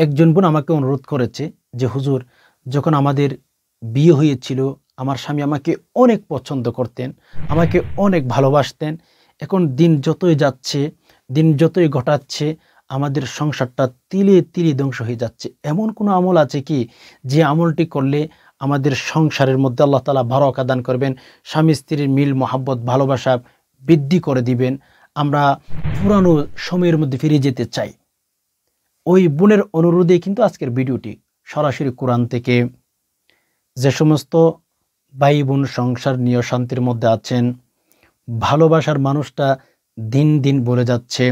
একজন বোন আমাকে অনুরোধ করেছে যে হুজুর, যখন আমাদের বিয়ে হয়েছিল আমার স্বামী আমাকে অনেক পছন্দ করতেন, আমাকে অনেক ভালোবাসতেন। এখন দিন যতই যাচ্ছে, দিন যতই ঘটাচ্ছে, আমাদের সংসারটা তিলে তিলে ধ্বংস হয়ে যাচ্ছে। এমন কোনো আমল আছে কি যে আমলটি করলে আমাদের সংসারের মধ্যে আল্লাহ তাআলা বারাকা দান করবেন, স্বামী স্ত্রীর মিল মহাব্বত ভালোবাসা বৃদ্ধি করে দিবেন? আমরা পুরানো সময়ের মধ্যে ফিরে যেতে চাই। ওই বোনের অনুরোধে কিন্তু আজকের ভিডিওটি সরাসরি কোরআন থেকে। যে সমস্ত ভাই বোন সংসার নিয়ে শান্তির মধ্যে আছেন, ভালোবাসার মানুষটা দিন দিন বলে যাচ্ছে,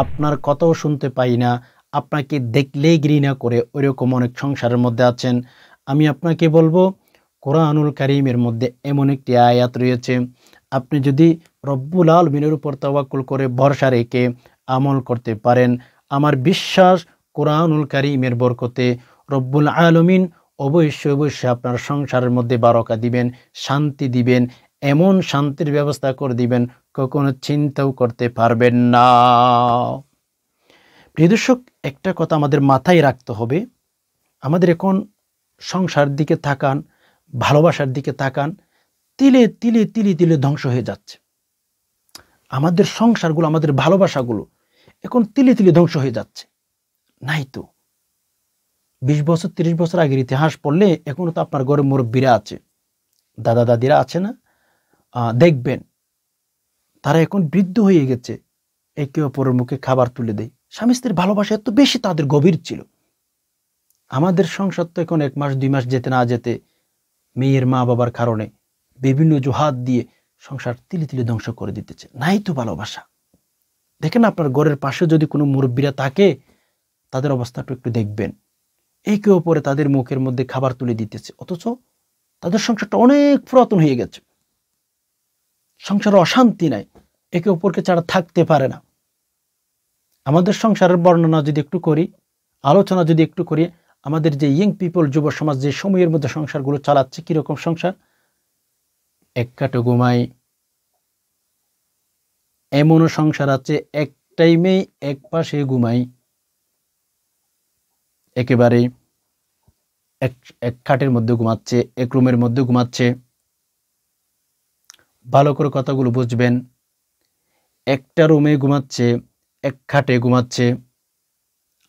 আপনার কথাও শুনতে পাই না, আপনাকে দেখলেই ঘৃণা করে, ওইরকম অনেক সংসারের মধ্যে আছেন, আমি আপনাকে বলবো কোরআনুল কারীমের মধ্যে এমন একটি আয়াত রয়েছে, আপনি যদি রব্বুল আলামিনের উপর তাওয়াক্কুল করে ভরসা রেখে আমল করতে পারেন, আমার বিশ্বাস কোরআনুল কারীমের বরকতে রব্বুল আলামিন অবশ্যই অবশ্যই আপনার সংসারের মধ্যে বারাকা দিবেন, শান্তি দিবেন, এমন শান্তির ব্যবস্থা করে দিবেন কখনো চিন্তাও করতে পারবেন না। প্রিয় দর্শক, একটা কথা আমাদের মাথায় রাখতে হবে, আমাদের এখন সংসার দিকে তাকান, ভালোবাসার দিকে তাকান, তিলে তিলে তিলে তিলে ধ্বংস হয়ে যাচ্ছে। আমাদের সংসারগুলো, আমাদের ভালোবাসাগুলো এখন তিলে তিলে ধ্বংস হয়ে যাচ্ছে। নাই তো 20 বছর 30 বছর আগের ইতিহাস পড়লে এখনো তো আপনার ঘরে মুরব্বীরা আছে, দাদা দাদিরা আছে না, দেখবেন তারা এখন বৃদ্ধ হয়ে গেছে, একে অপরের মুখে খাবার তুলে দেয়। স্বামী স্ত্রীর ভালোবাসা এত বেশি তাদের গভীর ছিল। আমাদের সংসার তো এখন 1 মাস 2 মাস যেতে না যেতে মেয়ের মা বাবার কারণে বিভিন্ন জুহাত দিয়ে সংসার তিলে তিলে ধ্বংস করে দিতেছে। নাই তো ভালোবাসা। দেখেন আপনার ঘরের পাশে যদি কোনো মুরব্বীরা থাকে, তাদের অবস্থাটা একটু দেখবেন, একে অপরে তাদের মুখের মধ্যে খাবার তুলে দিতেছে, অথচ তাদের সংসারটা অনেক পুরাতন হয়ে গেছে, সংসারে অশান্তি নাই, একে অপরকে ছাড়া থাকতে পারে না। আমাদের সংসারের বর্ণনা যদি একটু করি, আলোচনা যদি একটু করি, আমাদের যে ইয়ং পিপল, যুব সমাজ যে সময়ের মধ্যে সংসারগুলো চালাচ্ছে, কিরকম সংসার, এক কাটে ঘুমাই, এমনও সংসার আছে এক টাইমে এক পাশে ঘুমাই, একেবারে এক খাটের মধ্যে ঘুমাচ্ছে, এক রুমের মধ্যে ঘুমাচ্ছে। ভালো করে কথাগুলো বুঝবেন, একটা রুমে ঘুমাচ্ছে, এক খাটে ঘুমাচ্ছে।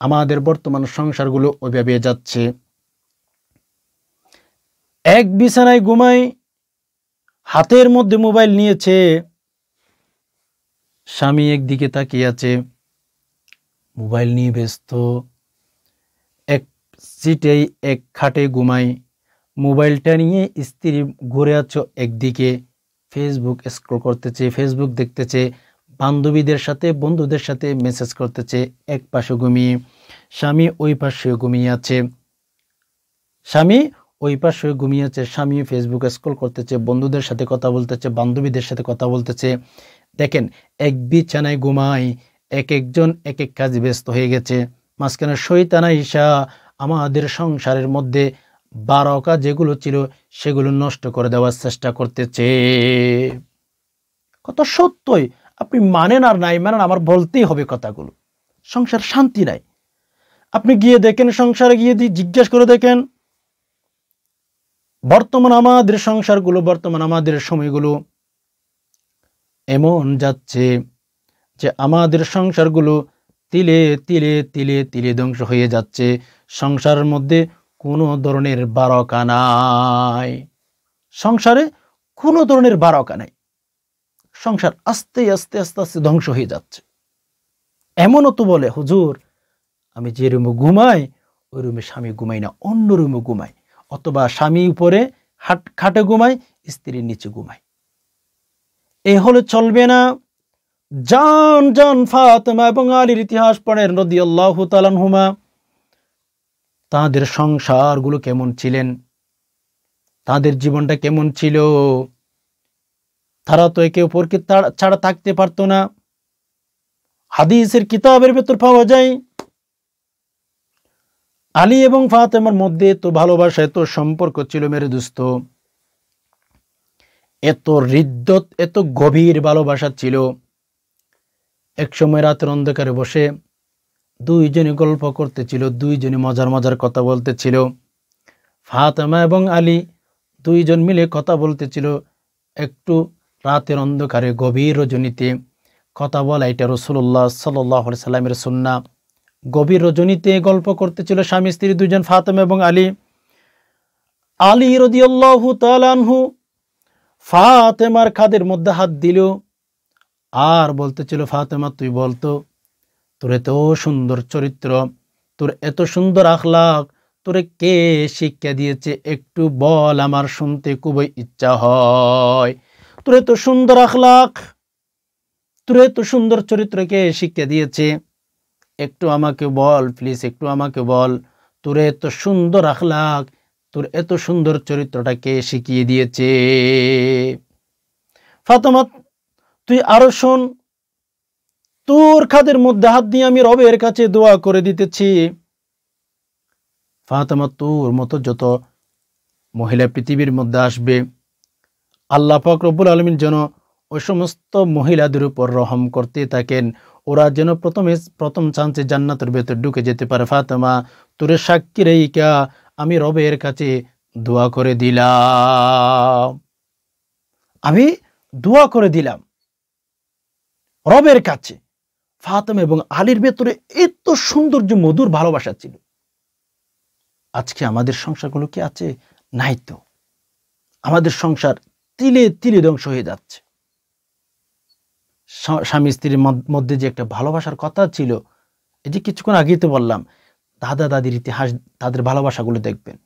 আমাদের বর্তমান সংসারগুলো ওইভাবে যাচ্ছে। এক বিছানায় ঘুমাই, হাতের মধ্যে মোবাইল নিয়েছে, স্বামী একদিকে তাকিয়ে আছে, মোবাইল নিয়ে ব্যস্ত। এক সিটেই এক খাটে ঘুমাই, মোবাইলটা নিয়ে স্ত্রী ঘুরে আছো একদিকে, ফেসবুক স্ক্রল করতেছে, ফেসবুক দেখতেছে, বান্ধবীদের সাথে বন্ধুদের সাথে মেসেজ করতেছে এক পাশে ঘুমিয়ে। স্বামী ওই পাশে ঘুমিয়ে আছে, স্বামী ওই পাশে ঘুমিয়ে আছে, স্বামী ফেসবুক স্ক্রল করতেছে, বন্ধুদের সাথে কথা বলতেছে, বান্ধবীদের সাথে কথা বলতেছে। দেখেন, এক বিছানায় ঘুমাই, এক একজন এক এক কাজে ব্যস্ত হয়ে গেছে। মাঝখানে শয়তান আইসা আমাদের সংসারের মধ্যে বারাকা যেগুলো ছিল সেগুলো নষ্ট করে দেওয়ার চেষ্টা করতেছে। কথা সত্যই, আপনি মানেন আর নাই মানেন, আমার বলতেই হবে কথাগুলো। সংসার শান্তি নাই। আপনি গিয়ে দেখেন, সংসারে গিয়ে জিজ্ঞেস করে দেখেন, বর্তমান আমাদের সংসারগুলো, বর্তমান আমাদের সময়গুলো এমন যাচ্ছে যে আমাদের সংসারগুলো তিলে তিলে তিলে তিলে ধ্বংস হয়ে যাচ্ছে। সংসারের মধ্যে কোনো ধরনের বারাকা নাই, সংসারে কোনো ধরনের বারাকা নাই। সংসার আস্তে আস্তে আস্তে আস্তে ধ্বংস হয়ে যাচ্ছে। এমনও তো বলে, হুজুর আমি যে রুমে ঘুমাই ওই রুমে স্বামী ঘুমাই না, অন্য রুমে ঘুমাই, অথবা স্বামী উপরে খাটে ঘুমাই, স্ত্রীর নিচে ঘুমাই। এ হলে চলবে না। জান জান ফাতেমা এবং আলীর ইতিহাস পড়েন রাদিয়াল্লাহু তাআলা আনহুমা, তাদের সংসারগুলো কেমন ছিলেন, তাদের জীবনটা কেমন ছিল। তারা তো একে অপরকে ছাড়া থাকতে পারতো না। হাদিসের কিতাবের ভেতর পাওয়া যায়, আলী এবং ফাতেমার মধ্যে এত ভালোবাসা, এত সম্পর্ক ছিল মেরে দোস্ত, এত হৃদ্যত, এত গভীর ভালোবাসা ছিল। এক সময় রাতের অন্ধকারে বসে দুইজনে গল্প করতেছিল, দুইজনে মজার মজার কথা বলতেছিল। ফাতেমা এবং আলী দুইজন মিলে কথা বলতেছিল। একটু রাতের অন্ধকারে গভীর রজনীতে কথা বলা এটা রাসূলুল্লাহ সাল্লাল্লাহু আলাইহি সাল্লামের সুন্নাহ। গভীর রজনীতে গল্প করতেছিল স্বামী স্ত্রী দুইজন, ফাতেমা এবং আলী। আলী রাদিয়াল্লাহু তাআলা আনহু ফাতেমার কাঁধের মধ্যে হাত দিল আর বলতেছিল, ফাতেমা তুই বলতো, তোর এত সুন্দর চরিত্র, তোর এত সুন্দর আখলাক, তোরে কে শিক্ষা দিয়েছে একটু বল, আমার শুনতে খুবই ইচ্ছা হয়। তোর এত সুন্দর আখলাক, তোর এত সুন্দর চরিত্র কে শিক্ষা দিয়েছে, একটু আমাকে বল প্লিজ, একটু আমাকে বল। তোর এত সুন্দর আখলাক, তোর এত সুন্দর চরিত্রটা কে শিখিয়ে দিয়েছে? ফাতেমা তুই আরো শোন, তোর কাঁধের মধ্যে হাত দিয়ে আমি রবের কাছে দোয়া করে দিতেছি, ফাতেমা তোর মতো যত মহিলা পৃথিবীর মধ্যে আসবে, আল্লাহ পাক রব্বুল আলামিন যেন ওই সমস্ত মহিলাদের উপর রহম করতে থাকেন, ওরা যেন প্রথম চান্সে জান্নাতের ভেতর ঢুকে যেতে পারে। ফাতেমা তোর সাক্ষী রেখা আমি রবের কাছে দোয়া করে দিলাম, আমি দোয়া করে দিলাম রবের কাছে। ফাতেমা এবং আলীর ভেতরে এত সৌন্দর্য, মধুর ভালোবাসা ছিল। আজকে আমাদের সংসারগুলো কি আছে? নাই তো। আমাদের সংসার তিলে তিলে ধ্বংস হয়ে যাচ্ছে। স্বামী স্ত্রীর মধ্যে যে একটা ভালোবাসার কথা ছিল, এই যে কিছুক্ষণ আগেই তো বললাম, দাদা দাদির ইতিহাস, তাদের ভালোবাসাগুলো দেখবেন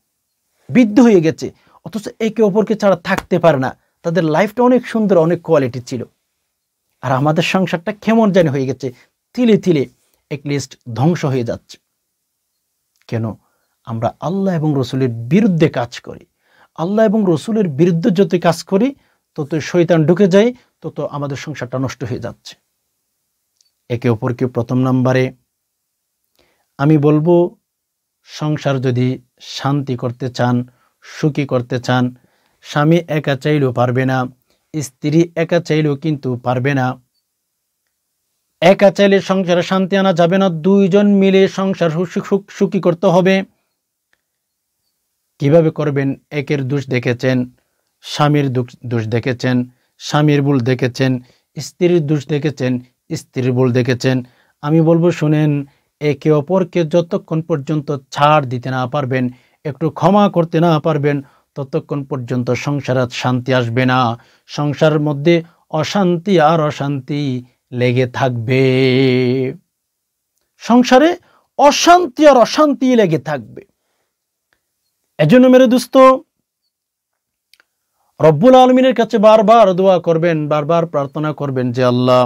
বৃদ্ধ হয়ে গেছে, অথচ একে অপরকে ছাড়া থাকতে পারে না। তাদের লাইফটা অনেক সুন্দর, অনেক কোয়ালিটি ছিল। আর আমাদের সংসারটা কেমন জানি হয়ে গেছে, তিলে তিলে একলিস্ট ধ্বংস হয়ে যাচ্ছে। কেন? আমরা আল্লাহ এবং রসুলের বিরুদ্ধে কাজ করি। আল্লাহ এবং রসুলের বিরুদ্ধে যত কাজ করি, তত শয়তান ঢুকে যায়, তত আমাদের সংসারটা নষ্ট হয়ে যাচ্ছে। একে অপরকে প্রথম নম্বরে আমি বলবো, সংসার যদি শান্তি করতে চান, সুখী করতে চান, স্বামী একা চাইলেও পারবে না, স্ত্রী একা চাইলেও কিন্তু পারবে না। একা চাইলে সংসারে শান্তি আনা যাবে না, দুইজন মিলে সংসার সুখী করতে হবে। কিভাবে করবেন? একের দোষ দেখেছেন, স্বামীর দোষ দেখেছেন, স্বামীর ভুল দেখেছেন, স্ত্রীর দোষ দেখেছেন, স্ত্রীর ভুল দেখেছেন। আমি বলবো শুনেন, একে অপরকে যতক্ষণ পর্যন্ত ছাড় দিতে না পারবেন, একটু ক্ষমা করতে না পারবেন, ততক্ষণ পর্যন্ত সংসারে শান্তি আসবে না। সংসারের মধ্যে অশান্তি আর অশান্তি লেগে থাকবে। সংসারে অশান্তি আর অশান্তি লেগে থাকবে। এজন্য মেরে দোস্ত, রব্বুল আলামিনের কাছে বারবার দোয়া করবেন, বারবার প্রার্থনা করবেন যে আল্লাহ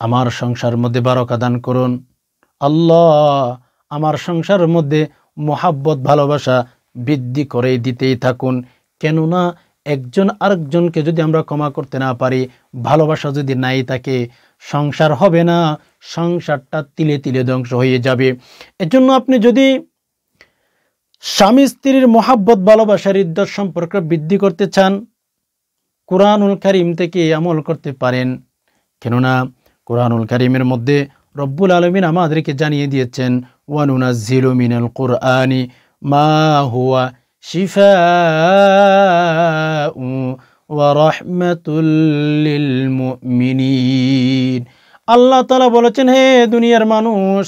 আমার সংসারের মধ্যে বারাকা দান করুন। আল্লাহ আমার সংসারের মধ্যে মোহাব্বত, ভালোবাসা বৃদ্ধি করে দিতেই থাকুন। কেননা একজন আরেকজনকে যদি আমরা ক্ষমা করতে না পারি, ভালোবাসা যদি নাই থাকে, সংসার হবে না, সংসারটা তিলে তিলে ধ্বংস হয়ে যাবে। এজন্য আপনি যদি স্বামী স্ত্রীর মোহাব্বত, ভালোবাসার ইদ্যত সম্পর্ক বৃদ্ধি করতে চান, কুরআনুল কারীম থেকে আমল করতে পারেন। কেননা কুরআনুল কারীমের মধ্যে রব্বুল আলামিন আমাদেরকে জানিয়ে দিয়েছেন, ওয়া নুনাজ্জিলু মিনাল কুরআনি মা হুয়া শিফাউ ওয়া রাহমাতুল লিল মুমিনিন। আল্লাহ তাআলা বলেছেন, হে দুনিয়ার মানুষ,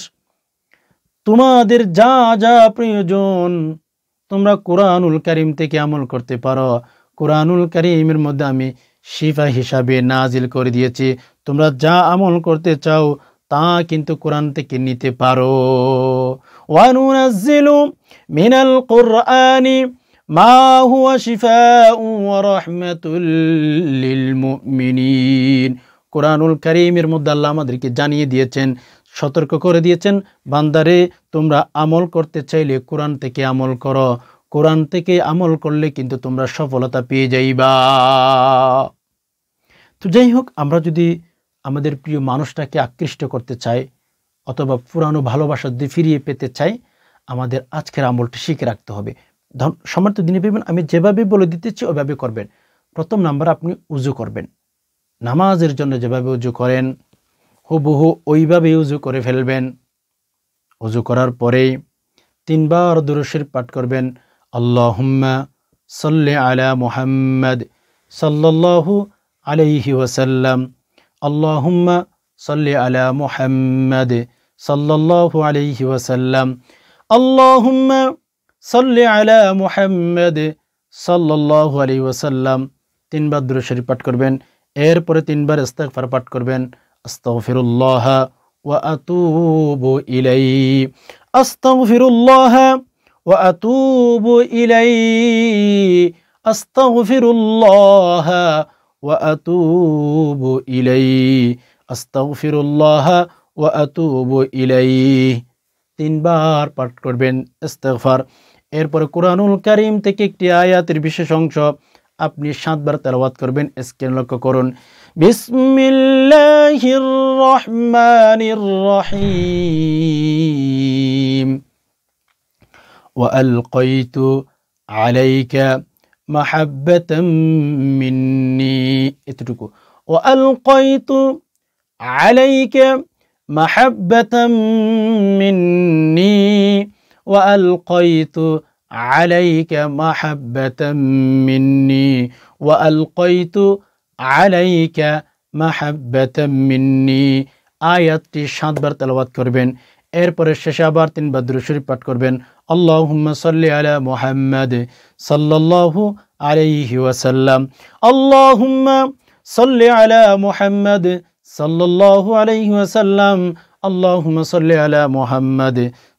তোমাদের যা যা প্রয়োজন তোমরা কুরআনুল কারীম থেকে আমল করতে পারো। কুরআনুল কারীমের মধ্যে আমি শিফা হিসাবে নাজিল করে দিয়েছি। তোমরা যা আমল করতে চাও তা কিন্তু কোরআন থেকে নিতে পারো। ওয়া নুনাজ্জিলু মিনাল কুরআনি মা হুয়া শিফাউ ওয়া রাহমাতুল লিল মুমিনিন। কুরআনুল কারীমের মধ্যে আল্লাহ আমাদেরকে জানিয়ে দিয়েছেন, সতর্ক করে দিয়েছেন, বান্দারে তোমরা আমল করতে চাইলে কোরআন থেকে আমল করো। কোরআন থেকে আমল করলে কিন্তু তোমরা সফলতা পেয়ে যাইবা। তো যাই হোক, আমরা যদি আমাদের প্রিয় মানুষটাকে আকৃষ্ট করতে চাই, অথবা পুরানো ভালোবাসা যদি ফিরিয়ে পেতে চাই, আমাদের আজকের আমলটি শিখে রাখতে হবে। সম্মানিত দিনী ভাই বোন, আমি যেভাবে বলে দিতেছি ওইভাবে করবেন। প্রথম নাম্বার, আপনি উজু করবেন। নামাজের জন্য যেভাবে উজু করেন, হুবহু ওইভাবে উজু করে ফেলবেন। উজু করার পরে 3 বার দুরূদ শরীফ পাঠ করবেন। আল্লাহুম্মা সাল্লি আলা মুহাম্মাদ সাল্লাল্লাহু আলাইহি ওয়াসাল্লাম। আল্লাহুম্মা সাল্লি আলা মুহাম্মাদ সাল্লাল্লাহু আলাইহি ওয়াসাল্লাম। আল্লাহুম্মা সাল্লি আলা মুহাম্মাদ সাল্লাল্লাহু আলাইহি ওয়াসাল্লাম। 3 বার দুরূদ শরীফ পাঠ করবেন। এরপরে 3 বার ইস্তিগফার পাঠ করবেন। আস্তাগফিরুল্লাহ ওয়া আতুবু ইলাইহি, আস্তাগফিরুল্লাহ ওয়া আতুবু ইলাইহি, আস্তাগফিরুল্লাহ ওয়া আতুবু ইলাইহি, আস্তাগফিরুল্লাহ ওয়া আতুবু ইলাইহি। 3 বার পাঠ করবেন ইস্তিগফার। এরপরে কুরআনুল কারীম থেকে একটি আয়াতের বিশেষ অংশ আপনি 7 বার তেলাওয়াত করবেন। স্ক্রিন লক্ষ্য করুন। বিসমিল্লাহির রহমানির রহিম। ওয়া আলকাইতু আলাইকা মাহাব্বাতাম মিন্নি, এতটুকু। ওয়া আলকাইতু আলাইকা মাহাব্বাতাম মিন্নি, ওয়া আলকাইতু আলাইকা মাহাব্বাতাম মিন্নি, ওয়া আলকাইতু আলাইকা মাহাব্বাতাম মিন্নি। আয়াতটি 7 বার তেলাওয়াত করবেন। এরপরে শেষে আবার 3 বার দুরূদ শরীফ পাঠ করবেন। আল্লাহুম্মা সাল্লি আলা মুহাম্মাদ সাল্লাল্লাহু আলাইহি ওয়াসাল্লাম। আল্লাহুম্মা সাল্লি আলা মুহাম্মাদ সাল্লাল্লাহু আলাইহি ওয়াসাল্লাম। আল্লাহুম্মা সাল্লি আলা মুহাম্মাদ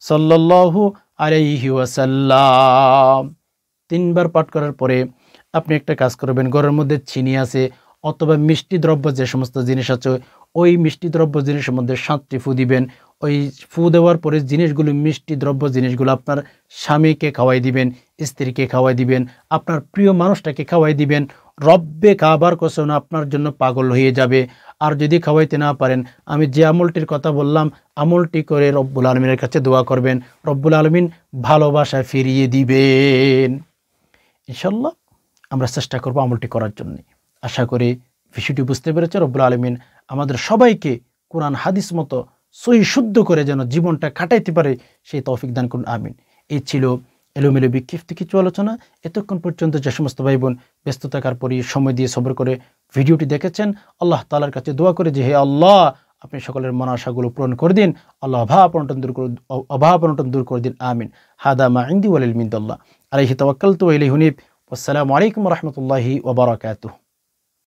সাল্লাল্লাহু আলাইহি ওয়াসাল্লাম। 3 বার পাঠ করার পরে আপনি একটা কাজ করবেন। ঘরের মধ্যে চিনি আছে অথবা মিষ্টি দ্রব্য যে সমস্ত জিনিস আছে, ওই মিষ্টি দ্রব্য জিনিসের মধ্যে 7টি ফু দিবেন। ওই ফু দেওয়ার পরে জিনিসগুলো, মিষ্টি দ্রব্য জিনিসগুলো আপনার স্বামীকে খাওয়াই দিবেন, স্ত্রীকে খাওয়াই দিবেন, আপনার প্রিয় মানুষটাকে খাওয়াই দিবেন। রব্বে কাবার কসম আপনার জন্য পাগল হয়ে যাবে। আর যদি খাওয়াইতে না পারেন, আমি যে আমলটির কথা বললাম আমলটি করে রব্বুল আলমিনের কাছে দোয়া করবেন। রব্বুল আলমিন ভালোবাসা ফিরিয়ে দিবেন। ইনশাল্লাহ আমরা চেষ্টা করব আমলটি করার জন্য। আশা করি বিষয়টি বুঝতে পেরেছে। রব্বুল আলমিন আমাদের সবাইকে কোরআন হাদিস মতো সহি শুদ্ধ করে যেন জীবনটা কাটাইতে পারে সেই তৌফিক দান করুন, আমিন। এই ছিল এলোমেলো বিক্ষিপ্ত কিছু আলোচনা। এতক্ষণ পর্যন্ত যে সমস্ত ভাই বোন ব্যস্ত থাকার পরই সময় দিয়ে সবর করে ভিডিওটি দেখেছেন, আল্লাহ তাআলার কাছে দোয়া করে যে হে আল্লাহ, আপনি সকলের মনাশাগুলো পূরণ করে দিন। আল্লাহ অভাব অনটন দূর করে দিন, আমিন। হাদা মা ইনদি ওয়াল ইলমি ইনদাল্লাহ, আলাইহি তাওয়াক্কালতু ওয়া ইলাইহি উনীব। আসসালামু আলাইকুম ওয়া রাহমাতুল্লাহি ওয়া বারাকাতুহু।